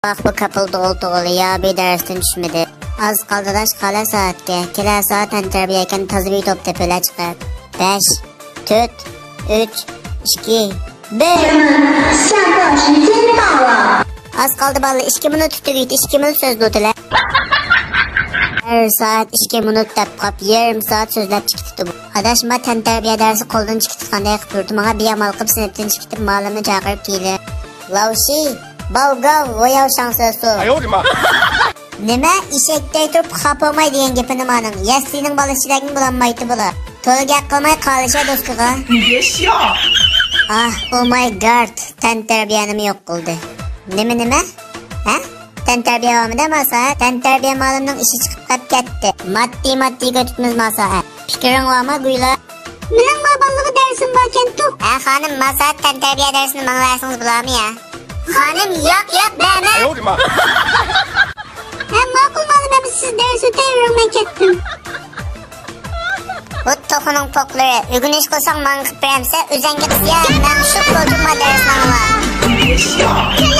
Bak bu kapıldı oldu ya bir dersten düşmedi. Az kaldı daş kala saatke. Kela saatten terbiyeyken tazı bir top tepeler çıkar. 5, 4, 3, 2, 1. 下课时间到了。 Az kaldı balı 2 minut tuttu git 2 minut sözlü otele. Her saat 2 minut dep kap yarım saat sözlep çıktı bu. Adaşma ten terbiye dersi koldan çıktı kanday kıpırdım ama bir yamal kıp sinipten çıktı malımı çağırıp giydi. Lavşi, balgav, voyav şansösü. Nime işekte turup kapılmay diyen gepinim hanım. Yaslinin balıkçılarını bulanmaydı bula. Tolgak kılmay kalışa dostluğa. Ah oh my god. Ten terbiyenim yok oldu. Nime? Ha? Ten terbiye var mı demasa? Ten terbiye malımın işi çıkıp kap gitti. Maddi götürmüz masa. Fikrin var mı guyla? Benim babalığı dersim varken tu. Hanım masa ten terbiye dersini bana versiniz bular mı ya? Hanım yok beğenmem. Hem makul malum siz dersi devrime kettim. Bu tokunun pokları. Ügün iş kılsan mankıp veremse. Üzenge kısya. Ben şu kodurma dersine var.